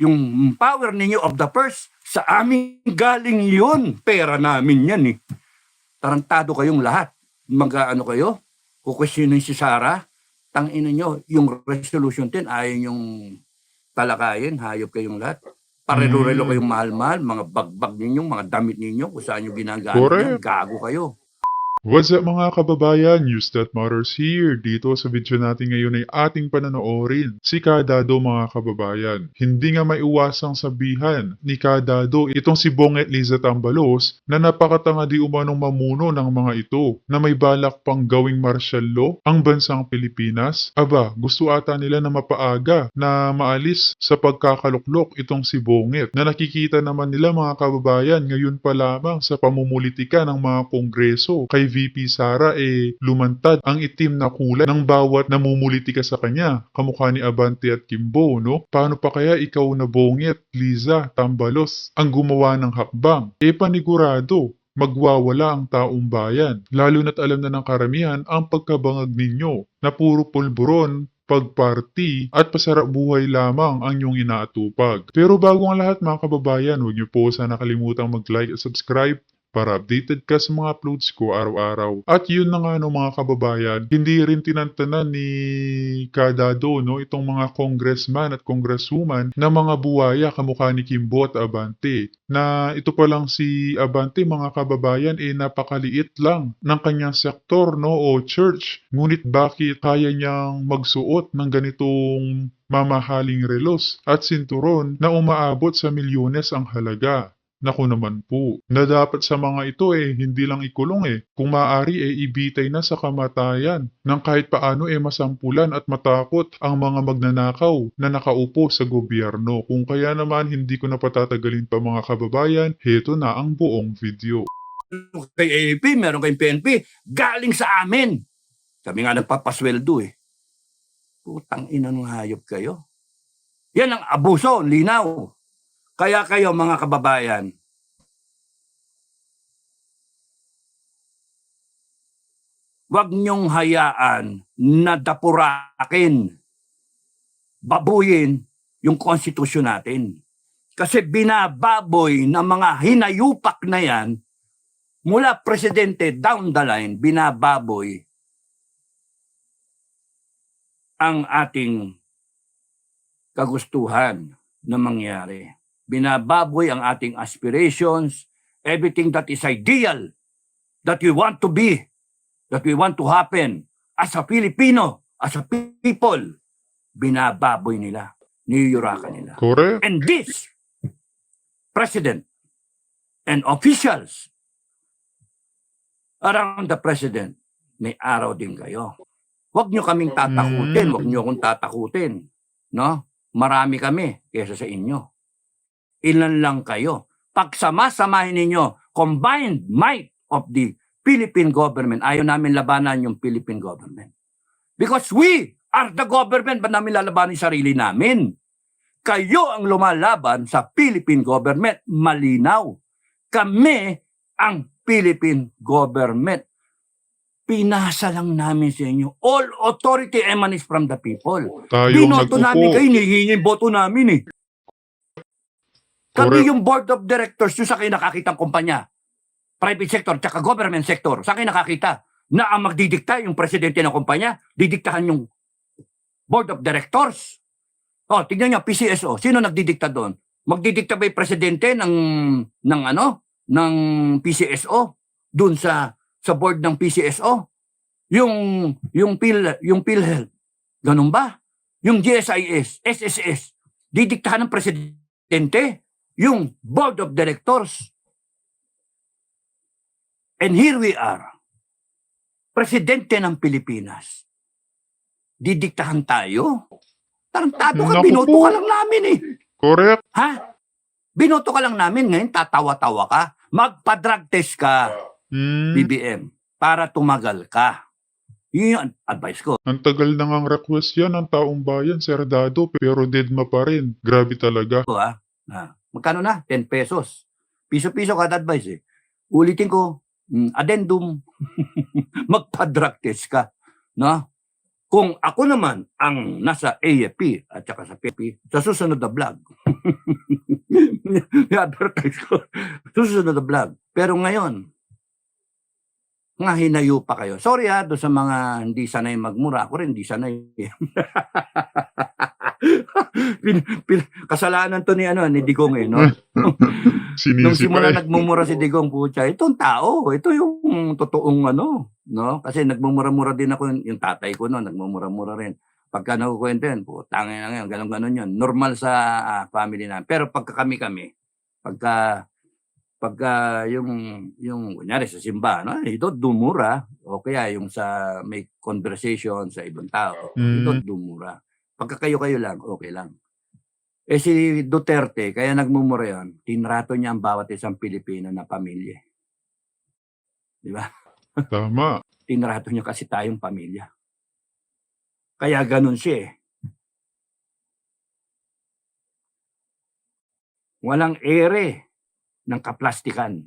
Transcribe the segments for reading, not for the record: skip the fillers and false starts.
Yung power ninyo of the purse, sa amin galing yun. Pera namin yan eh. Tarantado kayong lahat. Mag-ano kayo? Kukwestiyonin si Sara. Tangina nyo, yung resolution 10, ayaw yung talakayin. Hayop kayong lahat. Parelo-relo kayong mahal-mahal. Mga bagbag ninyo, mga damit ninyo, kung saan nyo ginagamit yan. Correct. Gago kayo. What's up mga kababayan? News That Matters here. Dito sa video natin ngayon ay ating panonoorin si Kadado mga kababayan. Hindi nga maiwasang sabihan ni Kadado itong si Bonget Liza Tambalos na napakatanga di umanong mamuno ng mga ito na may balak pang gawing martial law ang bansang Pilipinas. Aba, gusto ata nila na mapaaga na maalis sa pagkakaluklok itong si Bonget na nakikita naman nila mga kababayan ngayon pa lamang sa pamumulitika ng mga kongreso kay VP Sara lumantad ang itim na kulay ng bawat namumulitika sa kanya, kamukha ni Abante at Kimbo, no? Paano pa kaya ikaw na Bonget, Liza, Tambalos ang gumawa ng hakbang? Panigurado, magwawala ang taong bayan, lalo na't alam na ng karamihan ang pagkabangag ninyo na puro pulburon, pagparty at pasarap buhay lamang ang inyong inaatupag. Pero bago ang lahat mga kababayan, huwag niyo po sana kalimutang mag-like at subscribe para updated ka sa mga uploads ko araw-araw. At yun na nga no mga kababayan, hindi rin tinantanan ni Kadado no, itong mga congressman at congresswoman na mga buwaya kamukha ni Kimbo at Abante. Na ito pa lang si Abante mga kababayan napakaliit lang ng kanyang sektor no o church. Ngunit bakit kaya niyang magsuot ng ganitong mamahaling relos at sinturon na umaabot sa milyones ang halaga? Naku naman po, na dapat sa mga ito hindi lang ikulong kung maaari ibitay na sa kamatayan nang kahit paano masampulan at matakot ang mga magnanakaw na nakaupo sa gobyerno. Kung kaya naman hindi ko na patatagalin pa mga kababayan, heto na ang buong video. Kay AAP, meron kayong PNP, galing sa amin. Kami nga nagpapasweldo Putang ina ng hayop kayo. Yan ang abuso, linaw. Kaya kayo mga kababayan, wag niyong hayaan na dapurakin, babuyin yung konstitusyon natin. Kasi binababoy ng mga hinayupak na yan, mula presidente down the line, binababoy ang ating kagustuhan na mangyari. Binababoy ang ating aspirations, everything that is ideal, that we want to be, that we want to happen as a Filipino, as a people, binababoy nila, niyuyurakan nila. Correct? And this president and officials around the president, may araw din kayo. Huwag nyo kaming tatakutin, huwag nyo akong tatakutin. No? Marami kami kaysa sa inyo. Ilan lang kayo. Pagsama-samahin ninyo, combined might of the Philippine government, ayaw namin labanan yung Philippine government. Because we are the government, ba namin lalabanan yung sarili namin? Kayo ang lumalaban sa Philippine government, malinaw. Kami ang Philippine government. Pinasa lang namin sa inyo. All authority emanates from the people. Binoto namin kayo, hinihingi yung boto namin Kami yung board of directors yung sa kayo nakakitang kumpanya. Private sector, tsaka government sector. Sa kayo nakakita na ang magdidikta yung presidente ng kumpanya, didiktahan yung board of directors. Tignan nyo, PCSO. Sino nagdidikta doon? Magdidikta ba yung presidente ng PCSO? Doon sa board ng PCSO? Yung PhilHealth. Ganun ba? Yung GSIS, SSS. Didiktahan ng presidente yung board of directors. And here we are. Presidente ng Pilipinas. Didiktahan tayo? Tarantado ka, binoto ka lang namin Correct. Ha? Binoto ka lang namin, ngayon tatawa-tawa ka. Magpa-drug test ka, BBM, para tumagal ka. Yun yung advice ko. Ang tagal na ngang request yan ng taong bayan, Sir Dado, pero deadma pa rin. Grabe talaga. Magkano na? 10 pesos. Piso-piso kada advice Ulitin ko, addendum, magpa-drug test ka. No? Kung ako naman ang nasa AFP at saka sa PFP, sa susunod na vlog, i-advertise ko, susunod na vlog. Pero ngayon, nga hinayo pa kayo. Sorry doon sa mga hindi sanay magmura. Ako rin hindi sanay. Kasalanan to ni Digong no? Nung Sinisi pa simula eh. nagmumura si Digong, putya, itong tao, ito yung totoong no? Kasi nagmumura-mura din ako, yung tatay ko no, nagmumura-mura rin. Pagka nakukwento yan, putangin na yan, ganun-ganun yun. Normal sa family na. Pero pagka kami, pagka yung kunyari sa simbahan, ito dumura, o kaya yung sa may conversation sa ibang tao, ito dumura. Pagka kayo lang, okay lang. Si Duterte, kaya nagmumura yan, tinrato niya ang bawat isang Pilipino na pamilya. Di ba? Tama. Tinrato niya kasi tayong pamilya. Kaya ganun siya Walang ere ng kaplastikan.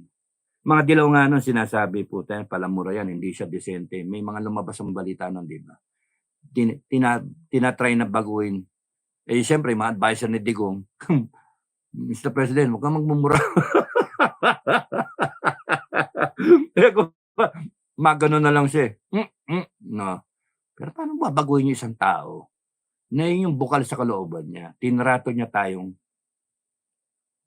Mga dilaw nga nun sinasabi po, palamura yan, hindi siya disente. May mga lumabas ang balita nun, di ba? Tinatry na baguhin. Siyempre, mga advisor ni Digong, Mr. President, huwag kang magmumura. Magano na lang siya. No. Pero paano babaguhin niyo isang tao na yun yung bukal sa kalooban niya? Tinrato niya tayong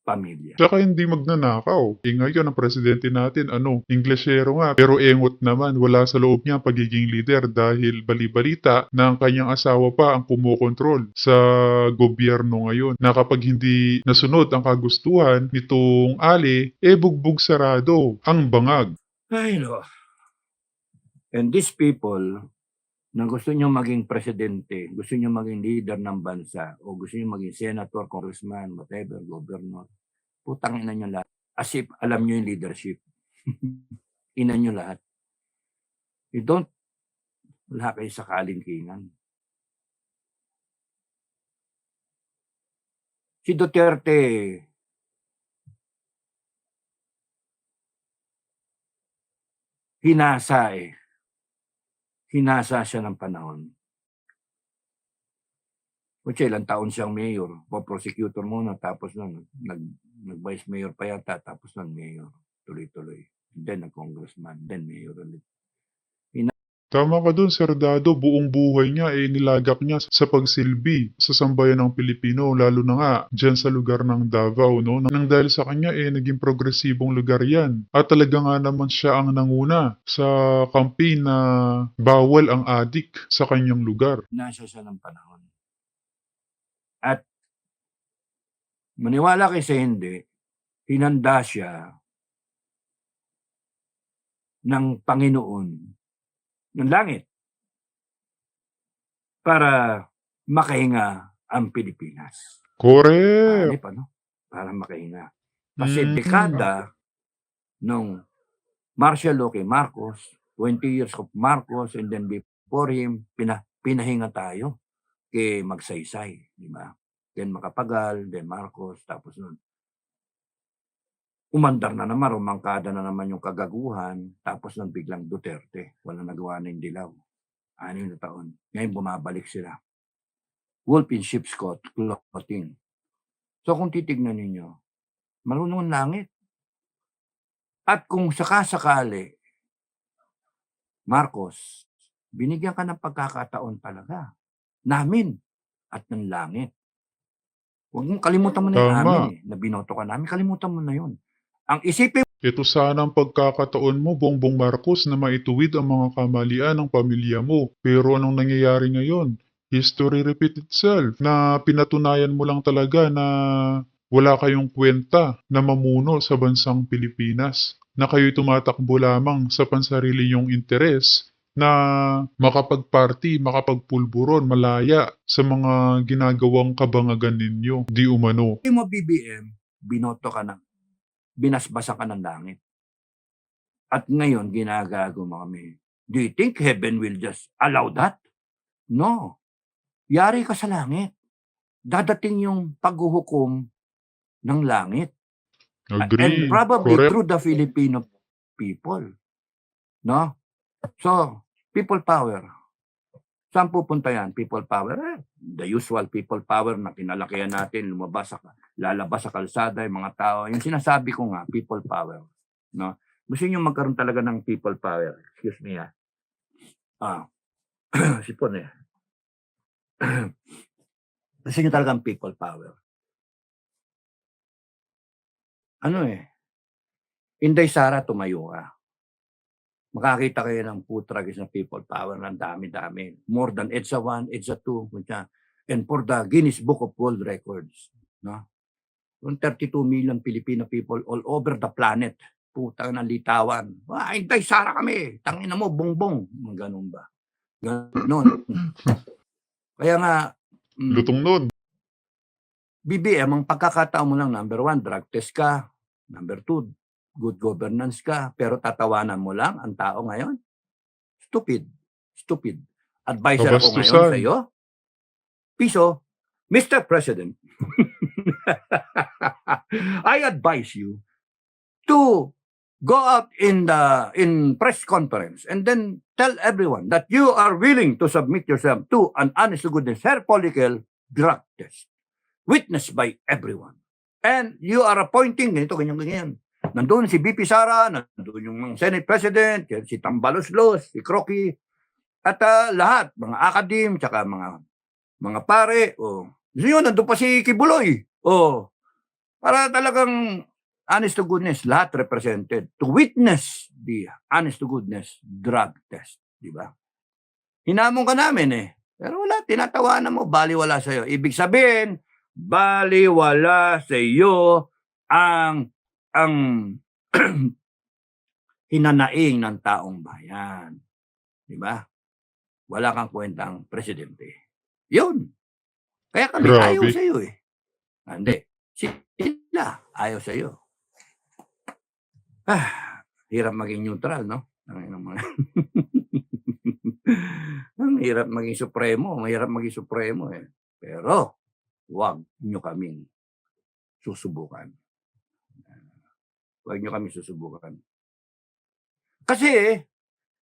pamilya. Tsaka hindi magnanakaw. Ngayon ang presidente natin, Inglesero nga. Pero engot naman, wala sa loob niya pagiging leader dahil bali-balita na ang kanyang asawa pa ang kumokontrol sa gobyerno ngayon. Na kapag hindi nasunod ang kagustuhan nitong Ali, bugbog sarado ang bangag. Ay, no. And these people na gusto nyo maging presidente, gusto nyo maging leader ng bansa, o gusto nyo maging senator, congressman, whatever, governor, putang ina nyo lahat. As if alam nyo yung leadership. Ina nyo lahat. Wala kayo sa kalingkingan. Si Duterte, hinasa siya ng panahon. Kasi ilang taon siyang mayor, prosecutor muna, tapos nun, nag-vice mayor pa yata, tapos nun mayor, tuloy-tuloy. Then nag-congressman, then mayor ulit. Tama ka dun, Sir Dado. Buong buhay niya nilagak niya sa pagsilbi sa sambayan ng Pilipino, lalo na nga dyan sa lugar ng Davao. No? Nang dahil sa kanya, naging progresibong lugar yan. At talaga nga naman siya ang nanguna sa campaign na bawal ang adik sa kanyang lugar. Nasa siya ng panahon. At maniwala kayo sa hindi, hinanda siya ng Panginoon ng langit para makahinga ang Pilipinas. Correct! Para makahinga. Kasi dekada nung martial law kay Marcos, 20 years of Marcos, and then before him, pinahinga tayo kay Magsaysay, di ba? Then Macapagal, then Marcos, tapos nun umandar na naman, rumangkada na naman yung kagaguhan, tapos nang biglang Duterte, walang nagawa na yung dilaw. 6 na taon. Ngayon bumabalik sila. Wolf in sheep's clothing. So kung titignan ninyo, marunong ang langit. At kung sakasakali, Marcos, binigyan ka ng pagkakataon talaga. Namin at ng langit. Huwag mong kalimutan mo na yung Tama. amin na binoto ka namin. Kalimutan mo na yun. Ang isipin Ito sana ang pagkakataon mo, Bongbong Marcos, na maituwid ang mga kamalian ng pamilya mo. Pero anong nangyayari ngayon? History repeat itself, na pinatunayan mo lang talaga na wala kayong kwenta na mamuno sa bansang Pilipinas. Na kayo'y tumatakbo lamang sa pansarili nyong interes na makapagparty, makapagpulburon, malaya sa mga ginagawang kabangagan ninyo. Di umano. mo BBM, binoto ka na. Binasbasa ka ng langit. At ngayon, ginagago mo kami. Do you think heaven will just allow that? No. Yari ka sa langit. Dadating yung paghuhukom ng langit. Agree. And probably Correct. through the Filipino people. No? So, people power. Saan pupunta yan? People power? The usual people power na kinalakihan natin, lalabas sa kalsada yung mga tao. Yung sinasabi ko nga, people power. No? Gusto nyo magkaroon talaga ng people power. Excuse me, sipon eh. Gusto nyo talagang people power. Inday Sara, tumayo ka. Makakita kayo ng putragis na people power ng dami-dami. More than EDSA 1, EDSA 2. And for the Guinness Book of World Records. No? 32 million Filipino people all over the planet. Putang ng litawan. Inday Sara kami. Tangina mo, bongbong. Ganun ba? Ganun. Kaya nga, Lutong nun. BBM, ang pagkakataon mo lang, number 1, drug test ka. Number 2, good governance ka, pero tatawanan mo lang ang tao ngayon? Stupid. Stupid. Advisor ako ngayon Kabastusan. sa iyo. Piso, Mr. President, I advise you to go out in press conference and then tell everyone that you are willing to submit yourself to an honest to goodness hair follicle drug test witnessed by everyone. And you are appointing ganito, ganyan. Nandun si BP Sara, nandun yung Senate President, si Tambaloslos, si Crocky, at lahat, mga akadim, tsaka mga pare, yun, nandun pa si Kibuloy, para talagang honest to goodness, lahat represented to witness the honest to goodness drug test, di ba? Hinamon ka namin pero wala, tinatawanan mo, baliwala sa'yo. Ibig sabihin, baliwala sa'yo ang hinanaing ng taong bayan. Di ba? Wala kang kwentang presidente. Yun. Kaya kami Grabe. ayaw sa iyo Hindi. Sila ayaw sa iyo. Hirap maging neutral, no? Ang hirap maging supremo. Mahirap maging supremo Pero, huwag nyo kaming susubukan. Huwag nyo kami susubukan. Kasi,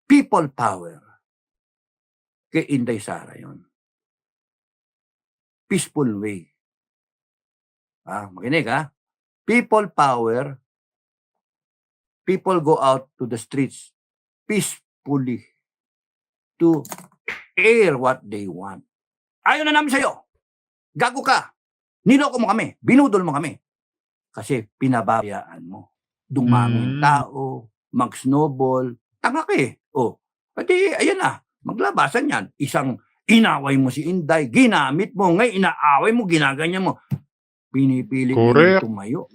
people power. Kay Inday Sara yun. Peaceful way. Makinig People power. People go out to the streets peacefully to air what they want. Ayaw na namin sa'yo. Gago ka. Niloko mo kami. Binudol mo kami. Kasi pinabayaan mo. Dumaming tao, mag-snowball, tanga ka pati, ayan maglabasan yan. Isang inaway mo si Inday, ginamit mo, ngayon inaaway mo, ginaganyan mo. Pinipilit mo tumayo.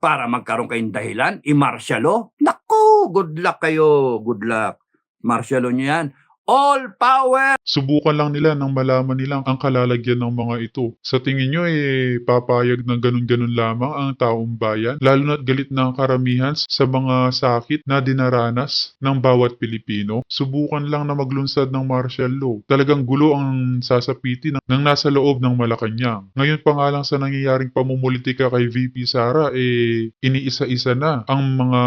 Para magkaroon kayong dahilan, i-martialo? Naku, good luck kayo, good luck. Martialo nyo yan. All power! Subukan lang nila nang malaman nilang ang kalalagyan ng mga ito. Sa tingin nyo papayag ng ganun-ganun lamang ang taong bayan? Lalo na't galit na ang karamihan sa mga sakit na dinaranas ng bawat Pilipino. Subukan lang na maglunsad ng martial law. Talagang gulo ang sasapitin ng nasa loob ng Malacanang. Ngayon pa nga lang sa nangyayaring pamumulitika kay VP Sara, iniisa-isa na ang mga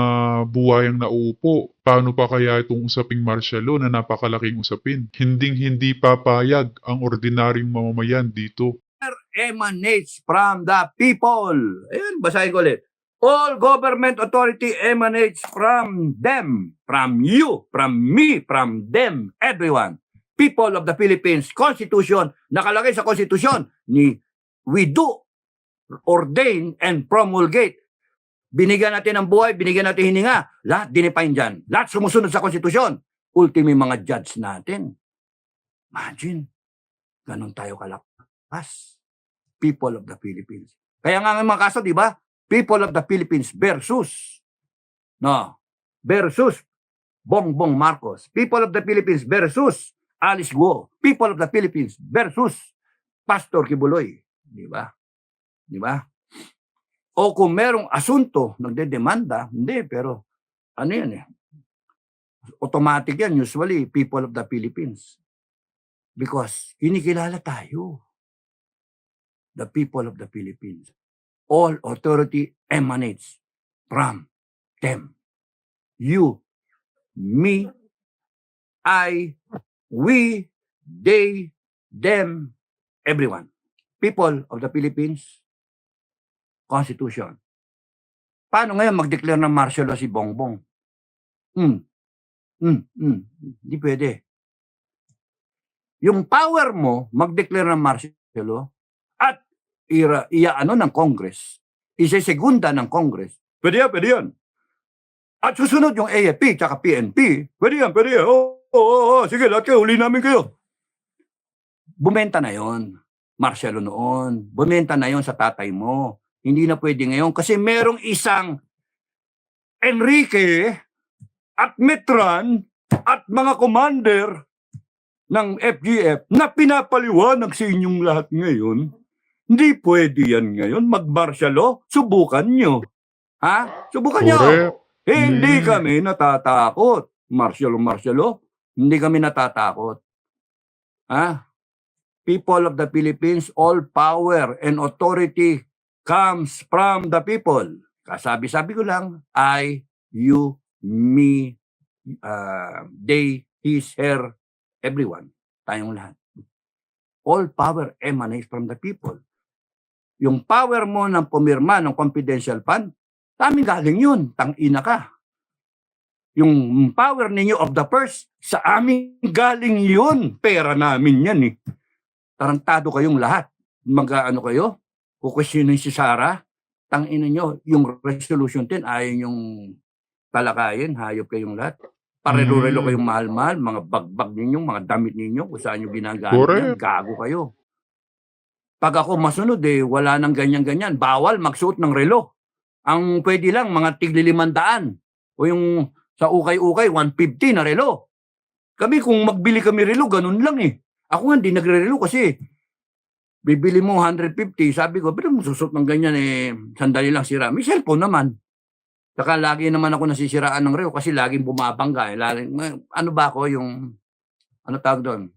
buwayang nauupo. Paano pa kaya itong usaping martial law na napakalaking usapin? Hinding-hindi papayag ang ordinaryong mamamayan dito. Emanates from the people. Ayan, basahin ko ulit. All government authority emanates from them, from you, from me, from them, everyone. People of the Philippines, Constitution, nakalagay sa Constitution ni we do ordain and promulgate. Binigyan natin ng buhay, binigyan natin hininga. Lahat dinipain dyan. Lahat sumusunod sa konstitusyon. Ultimi mga judge natin. Imagine, ganun tayo kalakas. People of the Philippines. Kaya nga mga kaso, di ba? People of the Philippines versus Bongbong Marcos. People of the Philippines versus Alice Guo. People of the Philippines versus Pastor Kibuloy. Di ba? Di ba? O kung merong asunto, nagdedemanda, hindi, pero automatic yan, usually, people of the Philippines. Because kinikilala tayo. The people of the Philippines. All authority emanates from them. You, me, I, we, they, them, everyone. People of the Philippines, Constitution. Paano ngayon mag-declare ng martial law si Bongbong? Hindi pwede. Yung power mo, mag-declare ng martial law at iaano ng Congress, isesegunda ng Congress. Pwede yan. At susunod yung AFP tsaka PNP. Pwede yan. Oo, sige, lahat kayo, huli namin kayo. Bumenta na yon. Martial law noon. Bumenta na yon sa tatay mo. Hindi na pwede ngayon kasi merong isang Enrique at Metran at mga commander ng FGF na pinapaliwanag sa inyong lahat ngayon. Hindi pwede yan ngayon. Mag-martial law, subukan nyo. Ha? Subukan nyo. Hindi kami natatakot. Martial law. Hindi kami natatakot. Ha? People of the Philippines, all power and authority comes from the people. Kasabi-sabi ko lang, I, you, me, they, his, her, everyone. Tayong lahat. All power emanates from the people. Yung power mo ng pumirma ng confidential fund, taming galing yun. Tang-ina ka. Yung power ninyo of the purse, sa aming galing yun. Pera namin yan eh. Tarantado kayong lahat. Mag-ano kayo? Kukwestiyonin si Sara, tangina nyo, yung resolution 10, ayaw yung talakayin, hayop kayong lahat. Parelo-relo kayong mahal-mahal, mga bagbag ninyo, mga damit ninyo, kung saan nyo ginagamit yan, gago kayo. Pag ako masunod wala nang ganyan-ganyan, bawal magsuot ng relo. Ang pwede lang, mga tigli 500, o yung sa ukay-ukay, 150 na relo. Kami, kung magbili kami relo, ganun lang eh. Ako nga, di nagre-relo kasi bibili mo 150, sabi ko, pero susot ng ganyan sandali lang sira. May cellphone naman. Saka lagi naman ako nasisiraan ng relo kasi laging bumabangga. Ano ba ako yung, ano tawag doon?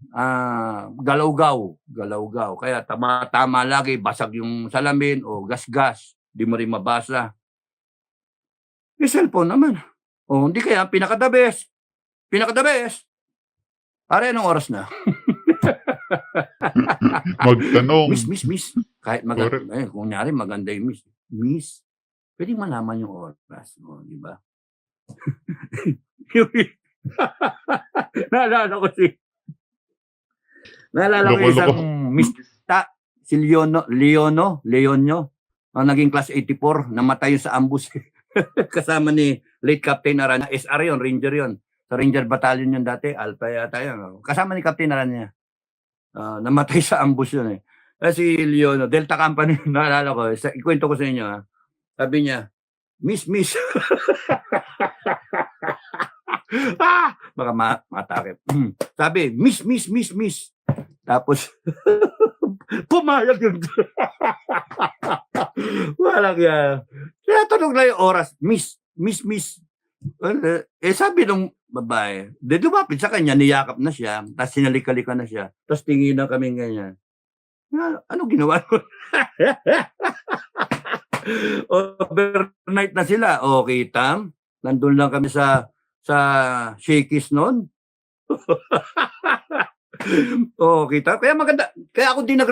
Galaw-gaw. Kaya tama lagi, basag yung salamin o gas-gas. Di mo rin mabasa. May cellphone naman. O, hindi kaya, pinaka-the best. Pare, anong oras na? Magtanong. Miss. Kahit maganda, kunyari maganda yung miss, pwedeng malaman yung oras mo, di ba? Naalala ko isang Miss si Leonio, ang naging class 84, namatay sa ambush. Kasama ni late Captain Arana, SR yun, Ranger yun. Sa Ranger Battalion yun dati, Alpha yata yun. Kasama ni Captain Arana. Namatay sa ambush yun eh. Si Leono, Delta Company, naalala ko, ikwento ko sa inyo ha. Sabi niya, Miss. Baka matakip. Sabi, Miss. Tapos, pumayag yun. Walang yan. Kaya tunog na yung oras, Miss. Sabi nung babae, lumapit sa kanya, niyakap na siya, tapos sinalikalika na siya, tapos tingin na kami ganyan. Ano ginawa mo? Overnight na sila. Okay, Tam. Nandun lang kami sa Shakey's noon. Okay, Tam. Kaya maganda. Kaya ako din